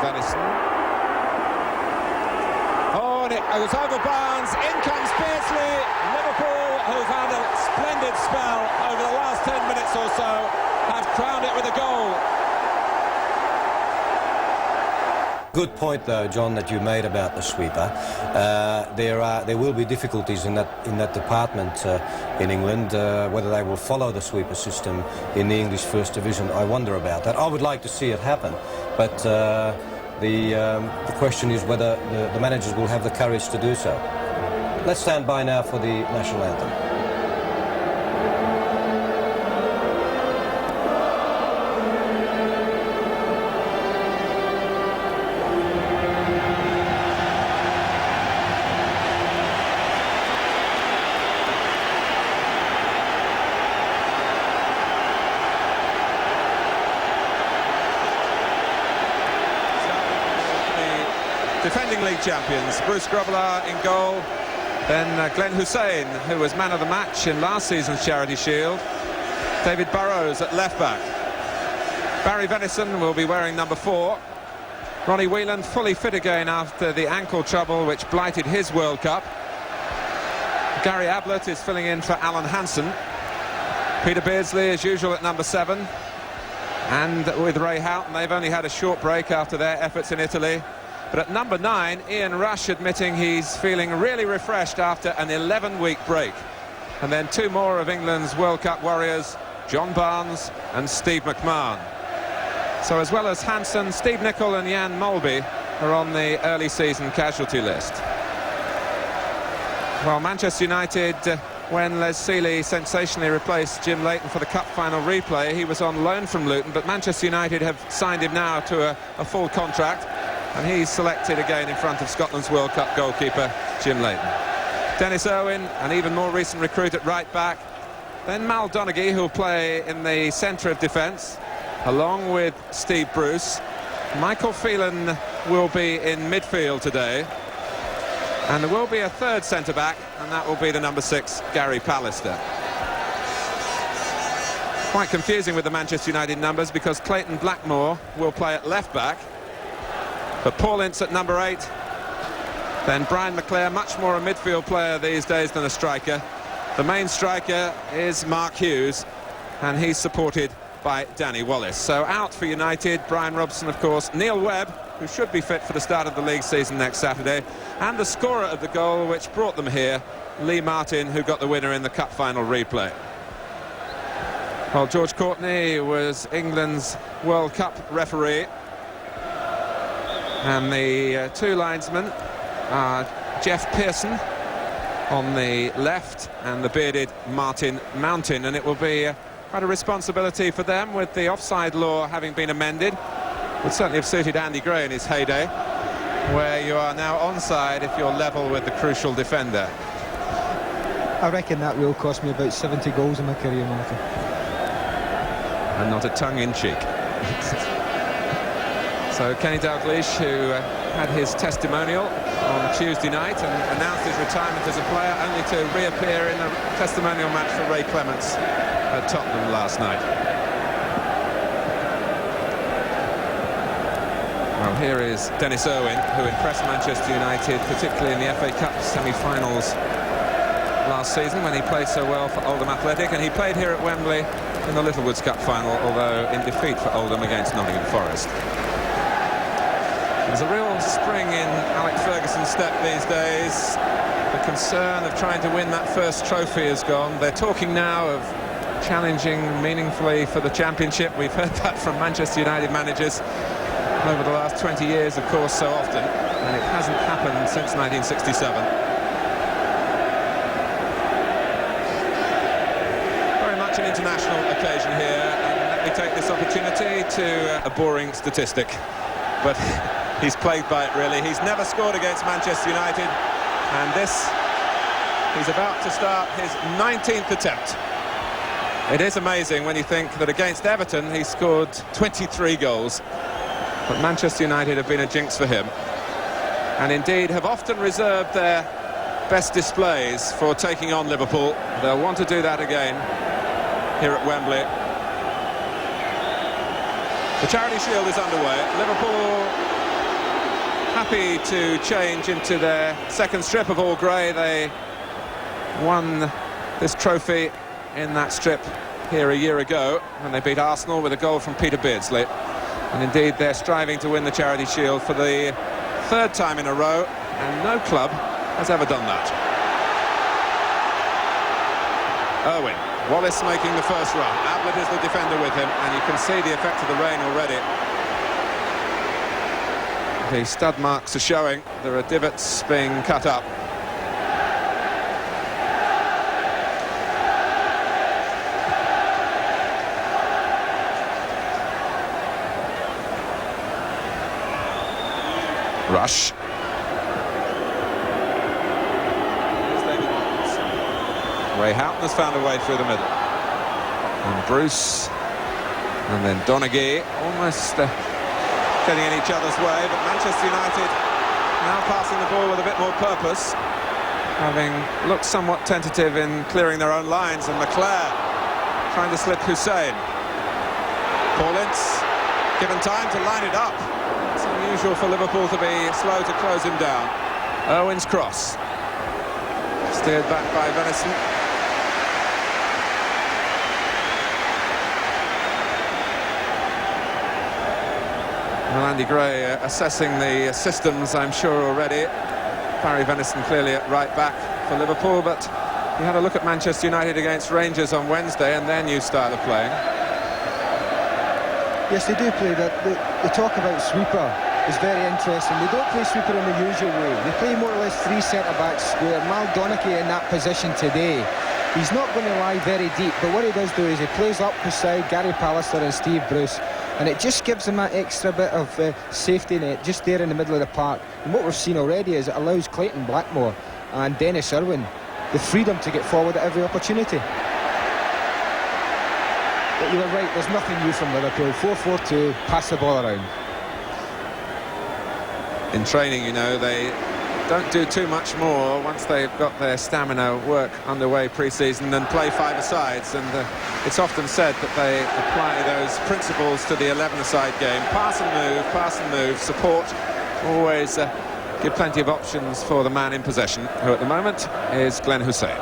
Venison. Oh, and it goes over bounds. In comes Beardsley. Liverpool, who've had a splendid spell over the last 10 minutes or so, have crowned it with a goal. Good point, though, John, that you made about the sweeper. There will be difficulties in that department in England. Whether they will follow the sweeper system in the English First Division, I wonder about that. I would like to see it happen, but the question is whether the managers will have the courage to do so. Let's stand by now for the national anthem. Defending league champions, Bruce Grobbelaar in goal, then Glenn Hussein, who was man of the match in last season's Charity Shield, David Burrows at left back, Barry Venison will be wearing number 4, Ronnie Whelan fully fit again after the ankle trouble which blighted his World Cup, Gary Ablett is filling in for Alan Hansen, Peter Beardsley as usual at number 7, and with Ray Houghton they've only had a short break after their efforts in Italy. But at number 9, Ian Rush admitting he's feeling really refreshed after an 11-week break. And then 2 more of England's World Cup warriors, John Barnes and Steve McMahon. So as well as Hansen, Steve Nicol and Jan Molby are on the early season casualty list. Well, Manchester United, when Les Sealey sensationally replaced Jim Leighton for the cup final replay, he was on loan from Luton, but Manchester United have signed him now to a full contract. And he's selected again in front of Scotland's World Cup goalkeeper, Jim Leighton. Dennis Irwin, an even more recent recruit at right back. Then Mal Donaghy, who'll play in the centre of defence, along with Steve Bruce. Michael Phelan will be in midfield today. And there will be a third centre-back, and that will be the number 6, Gary Pallister. Quite confusing with the Manchester United numbers, because Clayton Blackmore will play at left-back. But Paul Ince at number 8, then Brian McClare, much more a midfield player these days than a striker. The main striker is Mark Hughes, and he's supported by Danny Wallace. So out for United, Brian Robson, of course, Neil Webb, who should be fit for the start of the league season next Saturday, and the scorer of the goal which brought them here, Lee Martin, who got the winner in the cup final replay. Well, George Courtney was England's World Cup referee. And the 2 linesmen are Jeff Pearson on the left and the bearded Martin Mountain. And it will be quite a responsibility for them, with the offside law having been amended. Would certainly have suited Andy Gray in his heyday, where you are now onside if you're level with the crucial defender. I reckon that will cost me about 70 goals in my career, Martin. And not a tongue-in-cheek. So Kenny Dalglish, who had his testimonial on Tuesday night and announced his retirement as a player, only to reappear in a testimonial match for Ray Clements at Tottenham last night. Well, here is Dennis Irwin, who impressed Manchester United, particularly in the FA Cup semi-finals last season when he played so well for Oldham Athletic, and he played here at Wembley in the Littlewoods Cup final, although in defeat for Oldham against Nottingham Forest. There's a real spring in Alex Ferguson's step these days. The concern of trying to win that first trophy is gone. They're talking now of challenging meaningfully for the championship. We've heard that from Manchester United managers over the last 20 years, of course, so often, and it hasn't happened since 1967. Very much an international occasion here, and let me take this opportunity to a boring statistic, but he's plagued by it, really. He's never scored against Manchester United, and he's about to start his 19th attempt. It is amazing when you think that against Everton he scored 23 goals, but Manchester United have been a jinx for him, and indeed have often reserved their best displays for taking on Liverpool. They'll want to do that again here at Wembley. The Charity Shield is underway. Liverpool happy to change into their second strip of all grey. They won this trophy in that strip here a year ago when they beat Arsenal with a goal from Peter Beardsley. And indeed they're striving to win the Charity Shield for the third time in a row, and no club has ever done that. Owen, Wallace making the first run. Ablett is the defender with him, and you can see the effect of the rain already. The stud marks are showing. There are divots being cut up. Rush. Ray Houghton has found a way through the middle. And Bruce. And then Donaghy almost getting in each other's way. But Manchester United now passing the ball with a bit more purpose, having looked somewhat tentative in clearing their own lines. And Leclerc trying to slip Hussein. Paulins given time to line it up. It's unusual for Liverpool to be slow to close him down. Owen's cross. Steered back by Venison. Well, Andy Gray assessing the systems, I'm sure, already. Barry Venison clearly at right back for Liverpool, but he had a look at Manchester United against Rangers on Wednesday and their new style of playing. Yes, they do play that. The talk about sweeper is very interesting. They don't play sweeper in the usual way. They play more or less three centre-backs square. Mal Donaghy in that position today. He's not going to lie very deep, but what he does do is he plays up beside Gary Pallister and Steve Bruce, and it just gives him that extra bit of safety net just there in the middle of the park. And what we've seen already is it allows Clayton Blackmore and Dennis Irwin the freedom to get forward at every opportunity. But you were right, there's nothing new from Liverpool. 4-4-2, pass the ball around. In training, you know, they don't do too much more once they've got their stamina work underway pre-season than play five-a-sides, and it's often said that they apply those principles to the 11-a-side game. Pass and move, support, always give plenty of options for the man in possession, who at the moment is Glenn Hussein.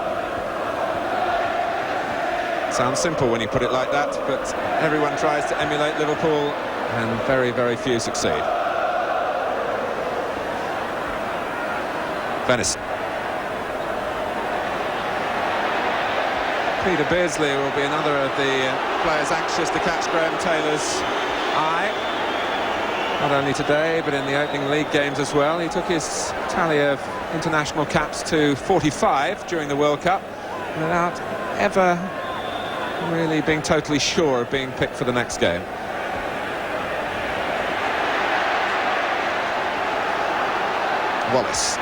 Sounds simple when you put it like that, but everyone tries to emulate Liverpool and very, very few succeed. Venison. Peter Beardsley will be another of the players anxious to catch Graham Taylor's eye. Not only today, but in the opening league games as well. He took his tally of international caps to 45 during the World Cup, without ever really being totally sure of being picked for the next game. Wallace.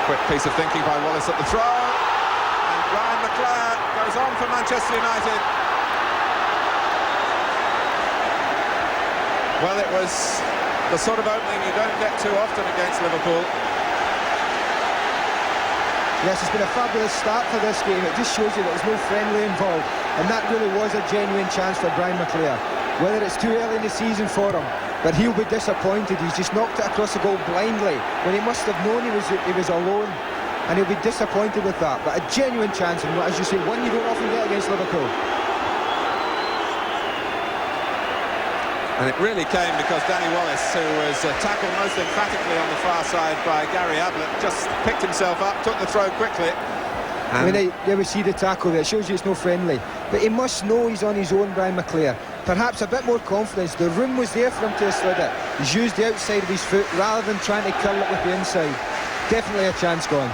Quick piece of thinking by Wallace at the throw, and Brian Leclerc goes on for Manchester United. Well, it was the sort of opening you don't get too often against Liverpool. Yes, it's been a fabulous start for this game. It just shows you that there's no friendly involved, and that really was a genuine chance for Brian Leclerc. Whether it's too early in the season for him, but he'll be disappointed. He's just knocked it across the goal blindly when he must have known he was alone, and he'll be disappointed with that. But a genuine chance, and as you say, one you don't often get against Liverpool. And it really came because Danny Wallace, who was tackled most emphatically on the far side by Gary Ablett, just picked himself up, took the throw quickly. I mean, there we see the tackle there. It shows you it's no friendly. But he must know he's on his own, Brian Leclerc. Perhaps a bit more confidence. The room was there for him to have slid it. He's used the outside of his foot rather than trying to curl it with the inside. Definitely a chance gone.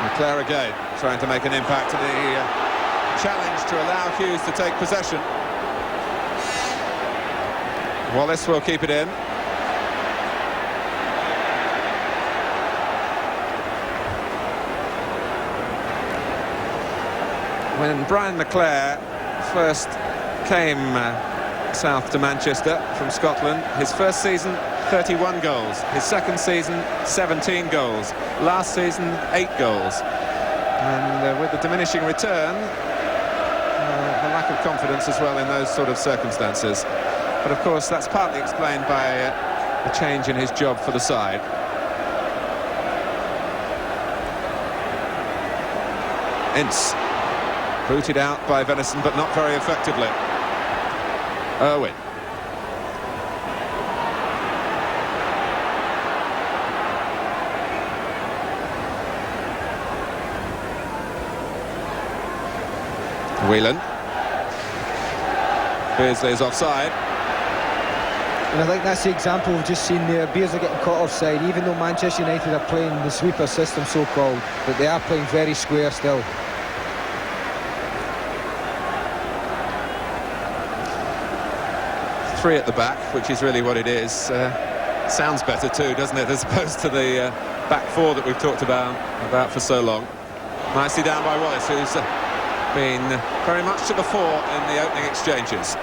Leclerc again, trying to make an impact to the challenge to allow Hughes to take possession. Wallace will keep it in. When Brian Leclerc first came south to Manchester from Scotland, his first season 31 goals, his second season 17 goals, last season 8 goals, and with the diminishing return The lack of confidence as well in those sort of circumstances. But of course that's partly explained by a change in his job for the side. Ince, booted out by Venison, but not very effectively. Irwin. Whelan. Beardsley is offside. And I think that's the example we've just seen there. Beardsley getting caught offside, even though Manchester United are playing the sweeper system, so-called, but they are playing very square still. Three at the back, which is really what it is. Sounds better too, doesn't it, as opposed to the back four that we've talked about for so long. Nicely down by Wallace, who's been very much to the fore in the opening exchanges.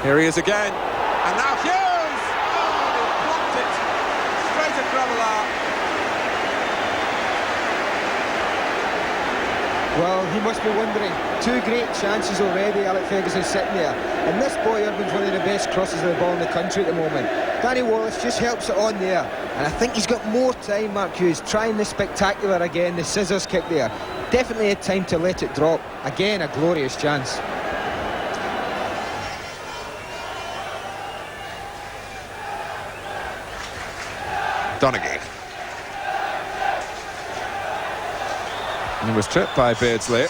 Here he is again, and now Hughes! Oh, he blocked it straight at Grobbelaar. Well, he must be wondering, two great chances already, Alex Ferguson sitting there, and this boy Irvin's one of the best crosses of the ball in the country at the moment. Danny Wallace just helps it on there, and I think he's got more time, Mark Hughes, trying the spectacular again, the scissors kick there. Definitely had time to let it drop. Again, a glorious chance. Donaghy. And he was tripped by Beardsley.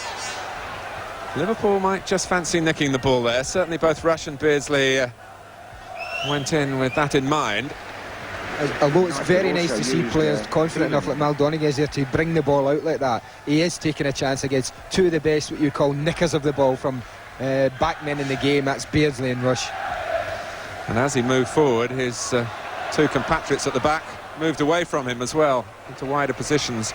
Liverpool might just fancy nicking the ball there. Certainly both Rush and Beardsley went in with that in mind. Although it's very nice to see players confident enough like Mal Donaghy is there to bring the ball out like that. He is taking a chance against two of the best, what you call nickers of the ball from backmen in the game. That's Beardsley and Rush. And as he moved forward, his two compatriots at the back moved away from him as well, into wider positions.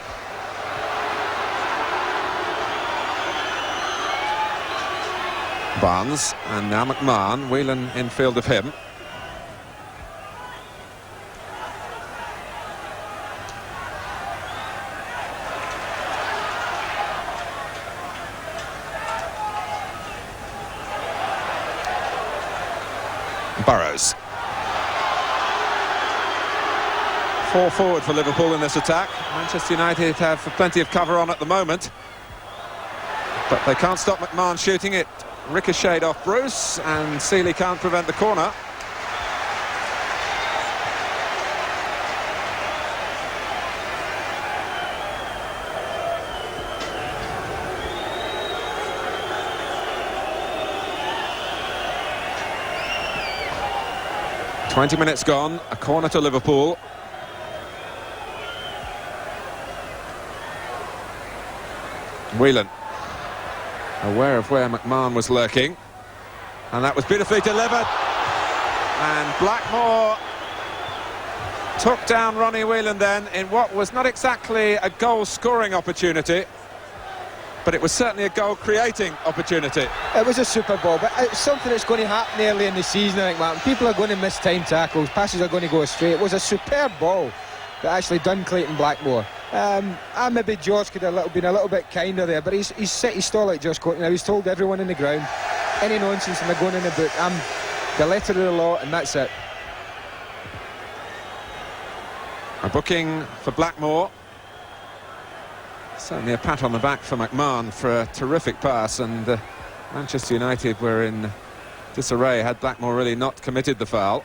Barnes, and now McMahon, Whelan in field of him. Burrows. 4 forward for Liverpool in this attack. Manchester United have plenty of cover on at the moment, but they can't stop McMahon shooting it. Ricocheted off Bruce, and Seeley can't prevent the corner. "20 minutes gone, a corner to Liverpool." Whelan, aware of where McMahon was lurking, and that was beautifully delivered, and Blackmore took down Ronnie Whelan then in what was not exactly a goal-scoring opportunity, but it was certainly a goal-creating opportunity. It was a super ball, but it's something that's going to happen early in the season, I think, Martin. People are going to miss time tackles, passes are going to go astray. It was a superb ball that actually done Clayton Blackmore. Maybe George could have been a little bit kinder there, but he's set his stall like Josh Courtney. Now he's told everyone in the ground, any nonsense and they're going in the book. I'm the letter of the law, and that's it. A booking for Blackmore. Certainly a pat on the back for McMahon for a terrific pass, and Manchester United were in disarray had Blackmore really not committed the foul.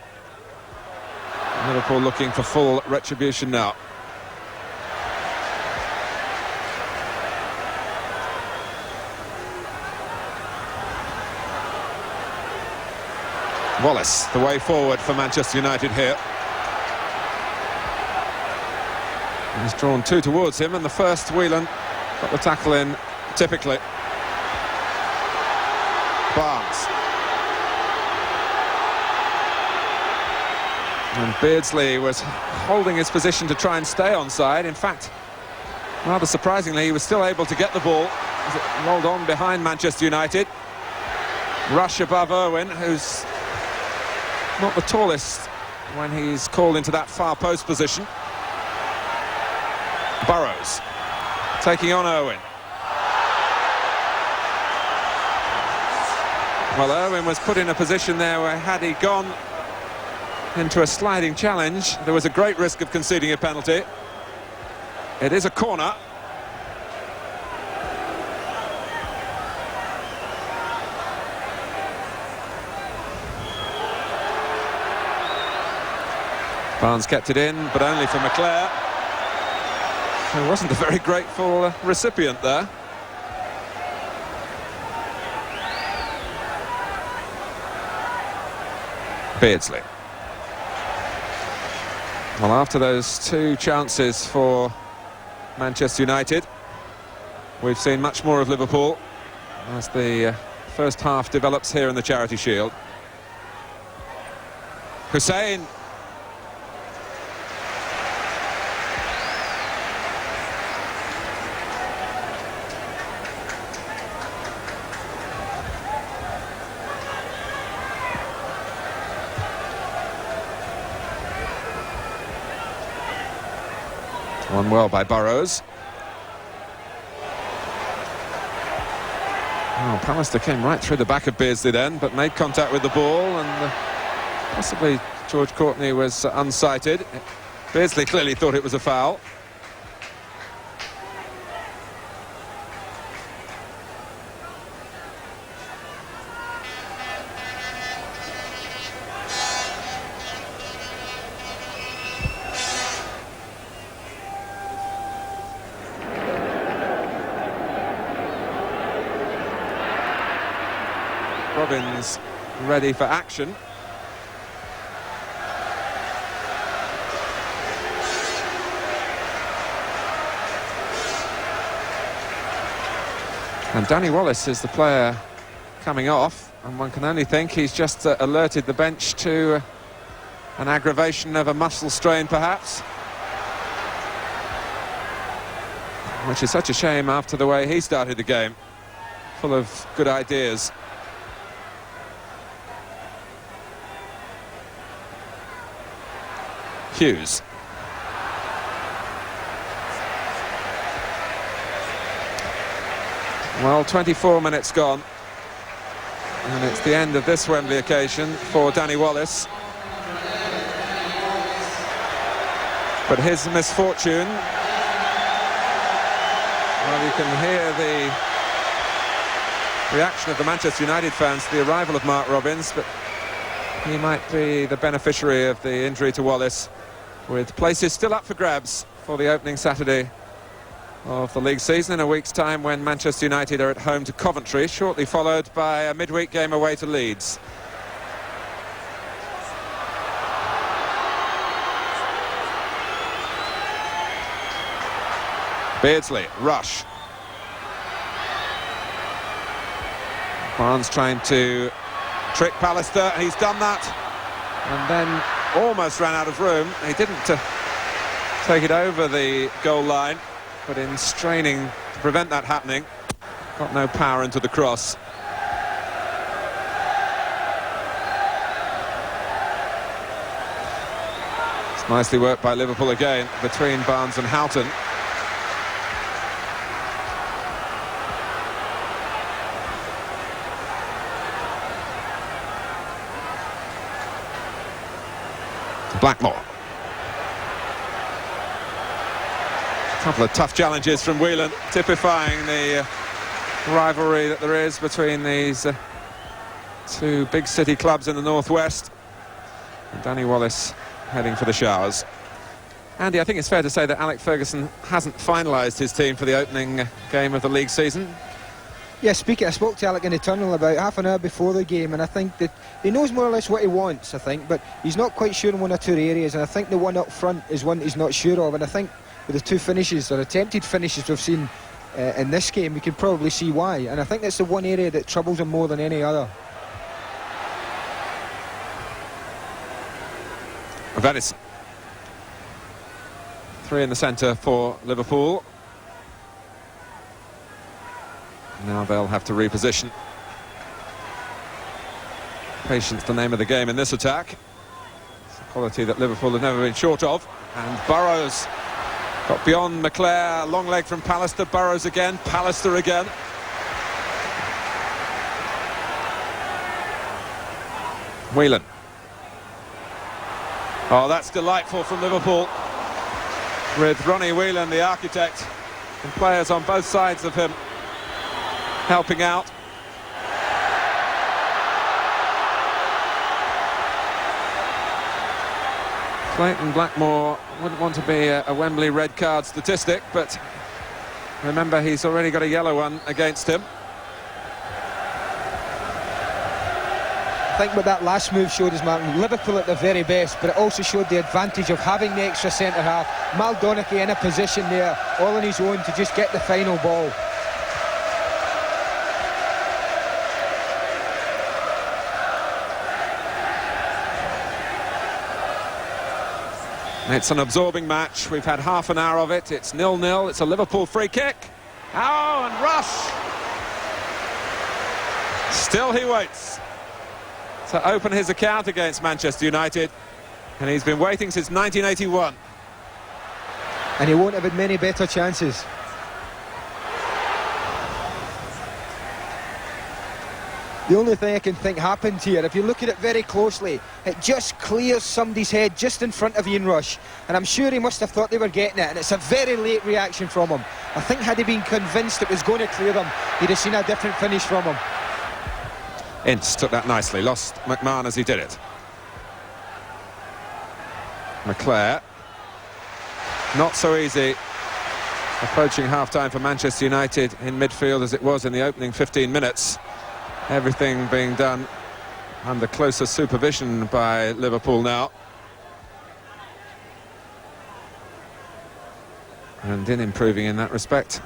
Liverpool looking for full retribution now. Wallace, the way forward for Manchester United here. He's drawn two towards him, and the first Whelan got the tackle in typically. Barnes. And Beardsley was holding his position to try and stay onside. In fact, rather surprisingly, he was still able to get the ball as it rolled on behind Manchester United. Rush above Irwin, who's not the tallest when he's called into that far post position. Burrows taking on Irwin. Well, Irwin was put in a position there where had he gone into a sliding challenge, there was a great risk of conceding a penalty. It is a corner. Barnes kept it in, but only for McClare. He wasn't a very grateful recipient there. Beardsley. Well, after those two chances for Manchester United, we've seen much more of Liverpool as the first half develops here in the Charity Shield. Hussein. Won well by Burrows. Oh, Pallister came right through the back of Beardsley then, but made contact with the ball, and possibly George Courtney was unsighted. Beardsley clearly thought it was a foul. Robbins ready for action. And Danny Wallace is the player coming off, and one can only think he's just alerted the bench to an aggravation of a muscle strain perhaps, which is such a shame after the way he started the game, full of good ideas. Hughes. Well, 24 minutes gone, and it's the end of this Wembley occasion for Danny Wallace. But his misfortune, well, you can hear the reaction of the Manchester United fans to the arrival of Mark Robbins, but he might be the beneficiary of the injury to Wallace, with places still up for grabs for the opening Saturday of the league season in a week's time, when Manchester United are at home to Coventry, shortly followed by a midweek game away to Leeds. Beardsley, rush. Barnes trying to trick Pallister. He's done that, and then almost ran out of room. He didn't take it over the goal line, but in straining to prevent that happening, got no power into the cross. It's nicely worked by Liverpool again between Barnes and Houghton. Blackmore. A couple of tough challenges from Whelan, typifying the rivalry that there is between these two big city clubs in the northwest. And Danny Wallace heading for the showers. Andy, I think it's fair to say that Alec Ferguson hasn't finalised his team for the opening game of the league season. Yeah, I spoke to Alec in the tunnel about half an hour before the game, and I think that he knows more or less what he wants, I think, but he's not quite sure in one or two areas, and I think the one up front is one he's not sure of, and I think with the two finishes, or attempted finishes we've seen in this game, we can probably see why, and I think that's the one area that troubles him more than any other. Venison. Three in the centre for Liverpool. Now they'll have to reposition. Patience, the name of the game in this attack. It's a quality that Liverpool have never been short of. And Burrows got beyond McClare. Long leg from Pallister. Burrows again. Pallister again. Whelan. Oh, that's delightful from Liverpool, with Ronnie Whelan, the architect, and players on both sides of him helping out. Clayton Blackmore wouldn't want to be a Wembley red card statistic, but remember, he's already got a yellow one against him. I think what that last move showed is, Martin, Liverpool at their very best, but it also showed the advantage of having the extra centre-half. Mal Donachie in a position there, all on his own, to just get the final ball. It's an absorbing match. We've had half an hour of it. It's 0-0. It's a Liverpool free kick. Oh, and Rush. Still he waits to open his account against Manchester United, and he's been waiting since 1981. And he won't have had many better chances. The only thing I can think happened here, if you look at it very closely, it just clears somebody's head just in front of Ian Rush, and I'm sure he must have thought they were getting it, and it's a very late reaction from him. I think had he been convinced it was going to clear them, he'd have seen a different finish from him. Ince took that nicely, lost McMahon as he did it. McClare. Not so easy approaching half-time for Manchester United in midfield as it was in the opening 15 minutes. Everything being done under closer supervision by Liverpool now. And in improving in that respect.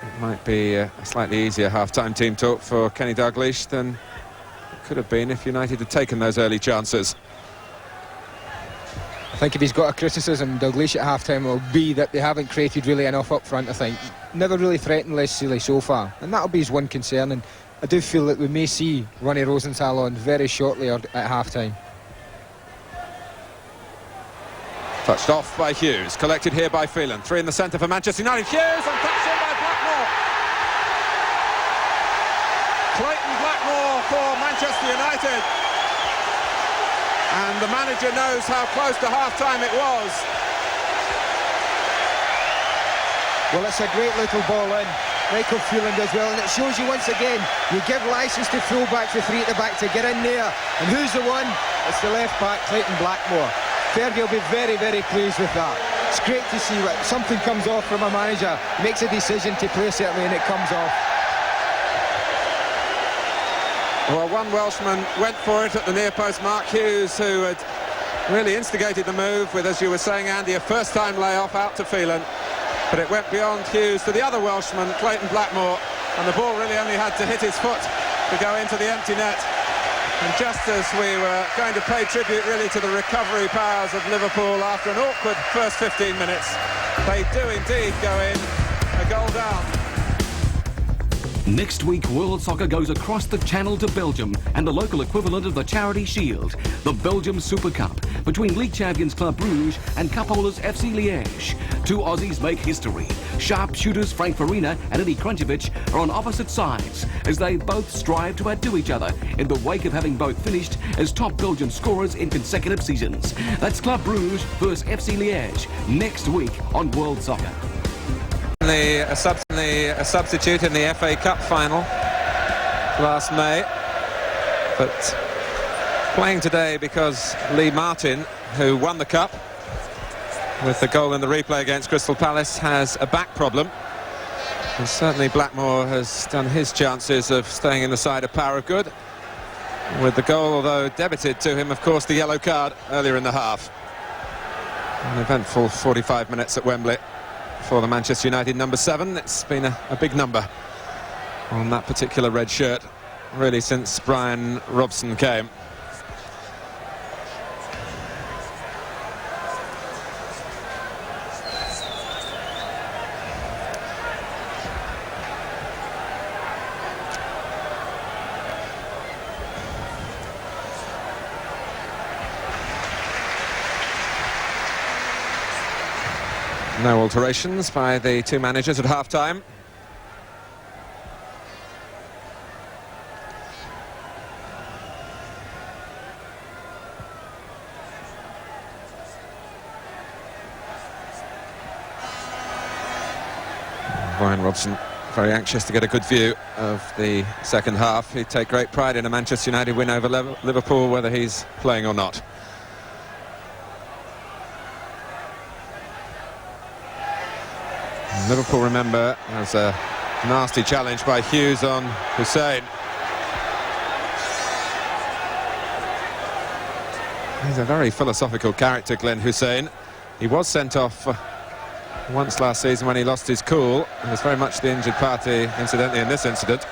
It might be a slightly easier half-time team talk for Kenny Dalglish than it could have been if United had taken those early chances. I think if he's got a criticism, Dalglish at half-time, will be that they haven't created really enough up front, I think. Never really threatened Les Sealy so far, and that'll be his one concern, and I do feel that we may see Ronnie Rosenthal on very shortly or at half-time. Touched off by Hughes, collected here by Phelan. Three in the centre for Manchester United. Hughes, and touched in by Blackmore. Clayton Blackmore for Manchester United. And the manager knows how close to half-time it was. Well, it's a great little ball in. Michael Phelan does well, and it shows you once again, you give licence to full-backs with three at the back to get in there. And who's the one? It's the left-back, Clayton Blackmore. Fergie will be very, very pleased with that. It's great to see when something comes off from a manager. He makes a decision to play certainly, and it comes off. Well, one Welshman went for it at the near post, Mark Hughes, who had really instigated the move with, as you were saying, Andy, a first-time layoff out to Phelan. But it went beyond Hughes to the other Welshman, Clayton Blackmore, and the ball really only had to hit his foot to go into the empty net. And just as we were going to pay tribute really to the recovery powers of Liverpool after an awkward first 15 minutes, they do indeed go in a goal down. Next week, World Soccer goes across the channel to Belgium and the local equivalent of the Charity Shield, the Belgium Super Cup, between league champions Club Brugge and cup holders FC Liège. Two Aussies make history. Sharpshooters Frank Farina and Eddie Krunčević are on opposite sides as they both strive to outdo each other in the wake of having both finished as top Belgian scorers in consecutive seasons. That's Club Brugge versus FC Liège next week on World Soccer. A substitute in the FA Cup final last May, but playing today because Lee Martin, who won the cup with the goal in the replay against Crystal Palace, has a back problem. And certainly Blackmore has done his chances of staying in the side of power of good with the goal, although debited to him, of course, the yellow card earlier in the half. An eventful 45 minutes at Wembley for the Manchester United number 7. It's been a big number on that particular red shirt, really, since Brian Robson came. No alterations by the two managers at half-time. Brian Robson very anxious to get a good view of the second half. He'd take great pride in a Manchester United win over Liverpool, whether he's playing or not. Liverpool, remember, has a nasty challenge by Hughes on Hussein. He's a very philosophical character, Glenn Hussein. He was sent off once last season when he lost his cool. He was very much the injured party, incidentally, in this incident.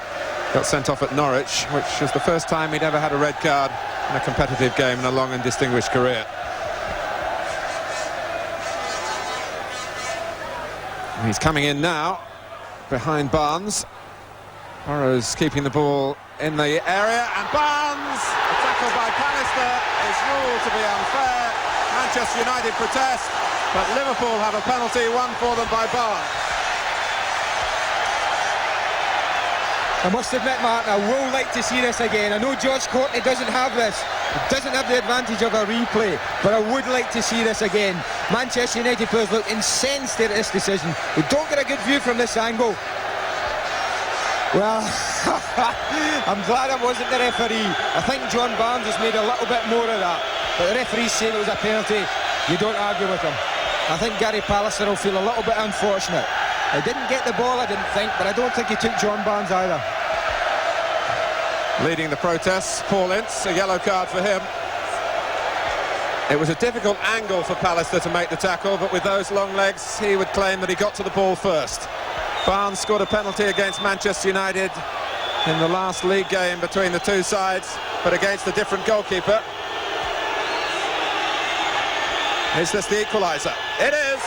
Got sent off at Norwich, which was the first time he'd ever had a red card in a competitive game in a long and distinguished career. He's coming in now, behind Barnes. Burrows keeping the ball in the area, and Barnes, a tackle by Pallister, is ruled to be unfair. Manchester United protest, but Liverpool have a penalty won for them by Barnes. I must admit, Martin, I will like to see this again. I know George Courtney doesn't have this. He doesn't have the advantage of a replay, but I would like to see this again. Manchester United players look incensed at this decision. We don't get a good view from this angle. Well, I'm glad I wasn't the referee. I think John Barnes has made a little bit more of that. But the referees say it was a penalty. You don't argue with him. I think Gary Pallister will feel a little bit unfortunate. He didn't get the ball, I didn't think, but I don't think he took John Barnes either. Leading the protests, Paul Ince, a yellow card for him. It was a difficult angle for Pallister to make the tackle, but with those long legs, he would claim that he got to the ball first. Barnes scored a penalty against Manchester United in the last league game between the two sides, but against a different goalkeeper. Is this the equaliser? It is!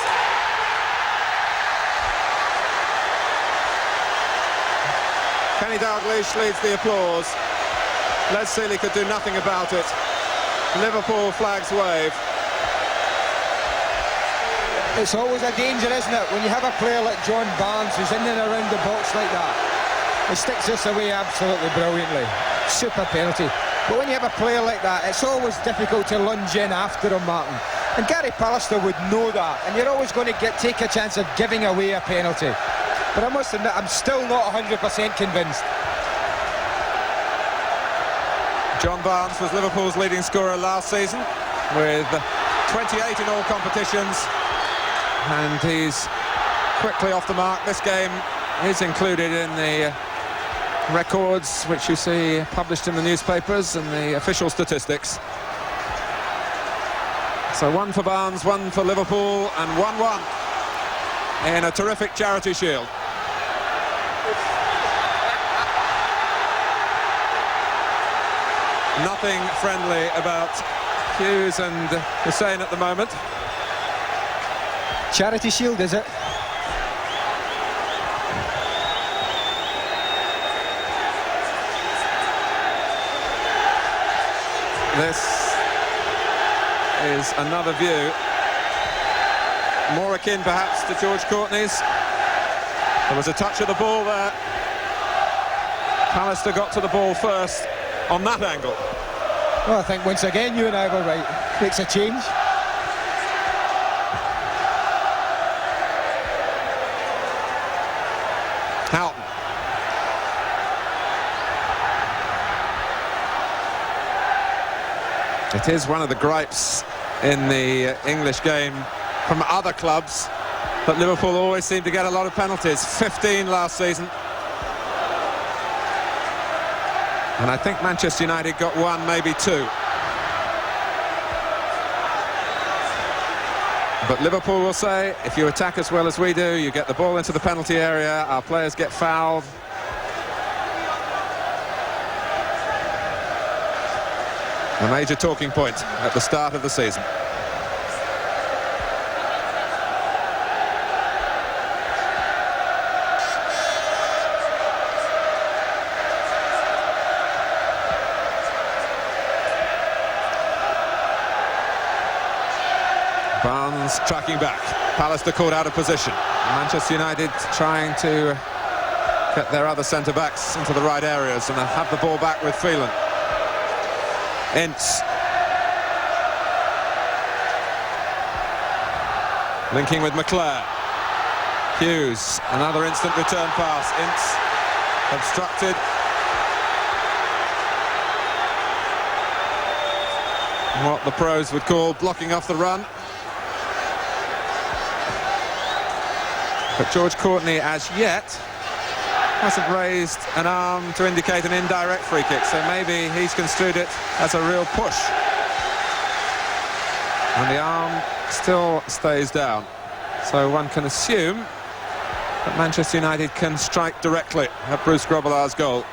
Kenny Dalglish leads the applause. Les Seeley could do nothing about it. Liverpool flags wave. It's always a danger, isn't it, when you have a player like John Barnes who's in and around the box like that. He sticks this away absolutely brilliantly. Super penalty. But when you have a player like that, it's always difficult to lunge in after him, Martin. And Gary Pallister would know that, and you're always going to take a chance of giving away a penalty. But I must admit, I'm still not 100% convinced. John Barnes was Liverpool's leading scorer last season, with 28 in all competitions, and he's quickly off the mark. This game is included in the records which you see published in the newspapers and the official statistics. So one for Barnes, one for Liverpool, and 1-1 in a terrific Charity Shield. Nothing friendly about Hughes and Hussein at the moment. Charity Shield, is it? This is another view, more akin perhaps to George Courtney's. There was a touch of the ball there. Pallister got to the ball first on that angle. Well, I think once again you and I were right. Makes a change. Houghton. It is one of the gripes in the English game from other clubs that Liverpool always seem to get a lot of penalties. 15 last season. And I think Manchester United got one, maybe two. But Liverpool will say, if you attack as well as we do, you get the ball into the penalty area, our players get fouled. A major talking point at the start of the season. Barnes tracking back. Pallister caught out of position. Manchester United trying to get their other centre-backs into the right areas and have the ball back with Phelan. Ince. Linking with McClare. Hughes, another instant return pass. Ince obstructed. What the pros would call blocking off the run. But George Courtney, as yet, hasn't raised an arm to indicate an indirect free kick, so maybe he's construed it as a real push. And the arm still stays down. So one can assume that Manchester United can strike directly at Bruce Grobbelaar's goal.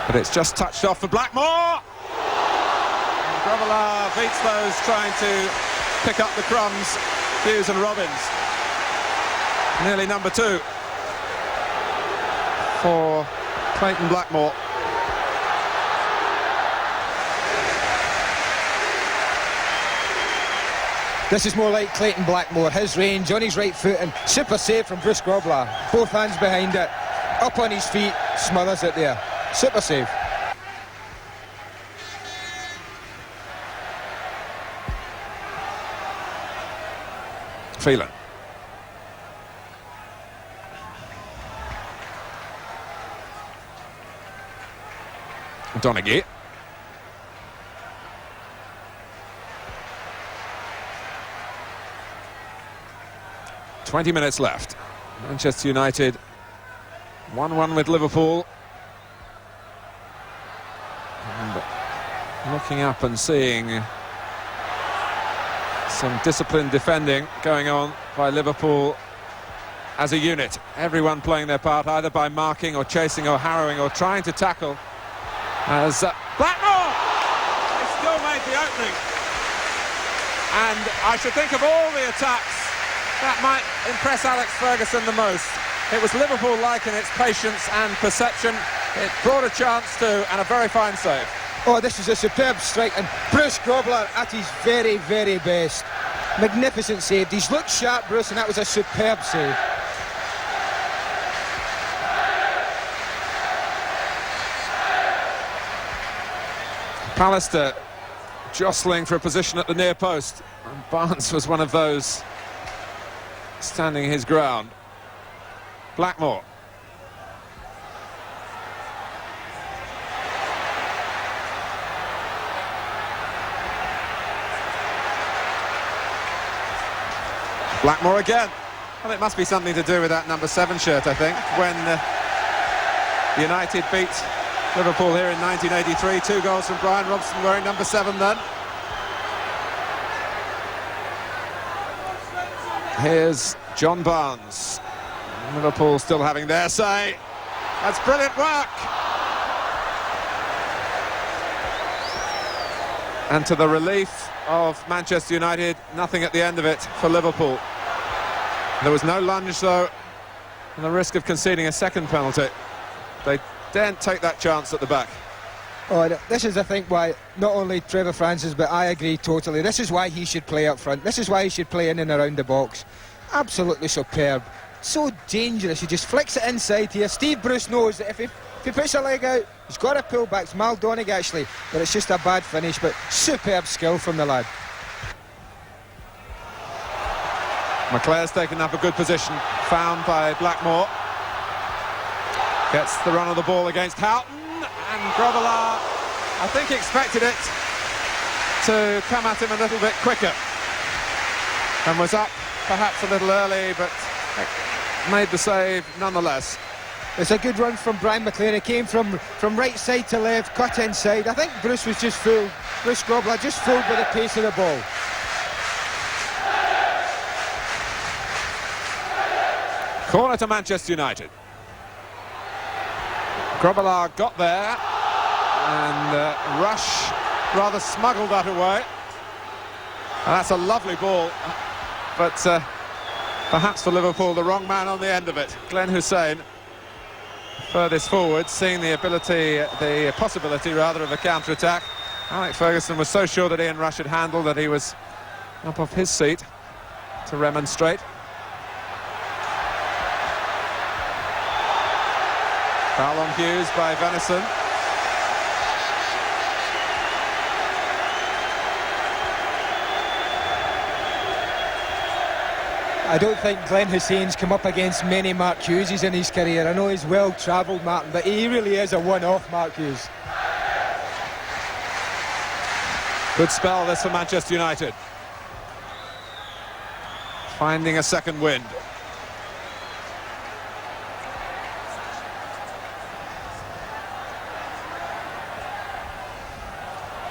But it's just touched off for Blackmore. And Grobbelaar beats those trying to pick up the crumbs, Hughes and Robbins. Nearly number 2 for Clayton Blackmore. This is more like Clayton Blackmore, his range on his right foot, and super save from Bruce Grobbelaar. Both hands behind it, up on his feet, smothers it there. Super save. Phelan. Donaghy. "20 minutes left. Manchester United 1-1 with Liverpool. And looking up and seeing some disciplined defending going on by Liverpool as a unit. Everyone playing their part, either by marking or chasing or harrowing or trying to tackle. As Blackmore! He still made the opening. And I should think of all the attacks that might impress Alex Ferguson the most. It was Liverpool-like in its patience and perception. It brought a chance too, and a very fine save. Oh, this is a superb strike, and Bruce Grobbelaar at his very, very best. Magnificent save. He's looked sharp, Bruce, and that was a superb save. Pallister jostling for a position at the near post. And Barnes was one of those standing his ground. Blackmore. Blackmore again. Well, it must be something to do with that number 7 shirt, I think, when United beat Liverpool here in 1983. 2 goals from Brian Robson wearing number 7 then. Here's John Barnes. Liverpool still having their say. That's brilliant work. And to the relief of Manchester United, nothing at the end of it for Liverpool. There was no lunge though, and the risk of conceding a second penalty. They daren't take that chance at the back. Oh, this is, I think, why not only Trevor Francis, but I agree totally. This is why he should play up front. This is why he should play in and around the box. Absolutely superb. So dangerous. He just flicks it inside here. Steve Bruce knows that if he puts a leg out, he's got to pull back. It's Mal Donaghy actually, but it's just a bad finish. But superb skill from the lad. McClare's taken up a good position, found by Blackmore. Gets the run of the ball against Houghton, and Grobbelaar, I think, expected it to come at him a little bit quicker, and was up perhaps a little early, but made the save nonetheless. It's a good run from Brian McClare. It came from right side to left, cut inside. I think Bruce was just fooled. Bruce Grobbelaar just fooled by the pace of the ball. Corner to Manchester United. Grobbelaar got there, and Rush rather smuggled that away. And that's a lovely ball, but perhaps for Liverpool, the wrong man on the end of it. Glenn Hussein, furthest forward, seeing the possibility rather of a counter-attack. Alex Ferguson was so sure that Ian Rush had handled that he was up off his seat to remonstrate. Foul on Hughes by Venison. I don't think Glenn Hussein's come up against many Mark Hugheses in his career. I know he's well travelled, Martin, but he really is a one-off, Mark Hughes. Good spell this for Manchester United. Finding a second wind.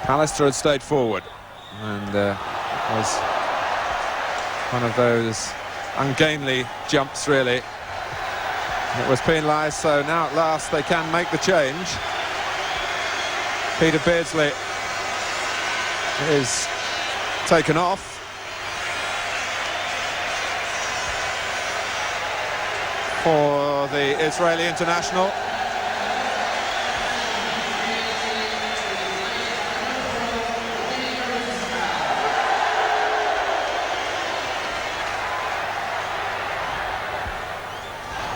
Pallister had stayed forward, and was one of those ungainly jumps, really. It was penalised, so now at last they can make the change. Peter Beardsley is taken off. For the Israeli international.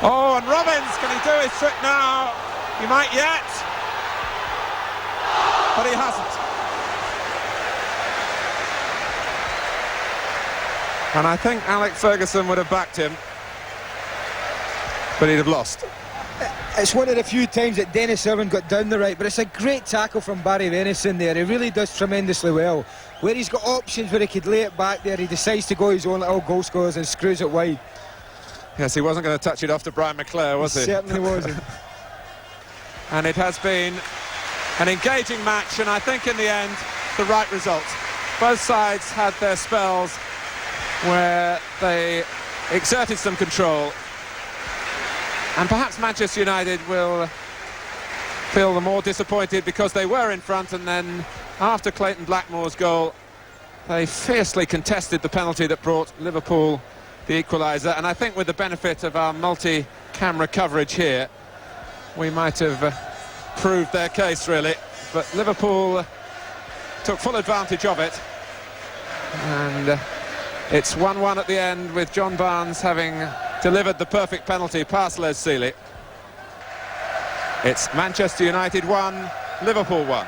Oh, and Robbins, can he do his trick now? He might yet. But he hasn't. And I think Alex Ferguson would have backed him, but he'd have lost. It's one of the few times that Dennis Irwin got down the right, but it's a great tackle from Barry Venison there. He really does tremendously well. Where he's got options where he could lay it back there, he decides to go his own little goal scorers and screws it wide. Yes, he wasn't going to touch it off to Brian McClare, was he? Certainly wasn't. And it has been an engaging match, and I think in the end, the right result. Both sides had their spells where they exerted some control. And perhaps Manchester United will feel the more disappointed because they were in front, and then after Clayton Blackmore's goal, they fiercely contested the penalty that brought Liverpool the equaliser. And I think with the benefit of our multi-camera coverage here, we might have proved their case, really. But Liverpool took full advantage of it. And it's 1-1 at the end, with John Barnes having delivered the perfect penalty past Les Sealey. It's Manchester United 1, Liverpool 1.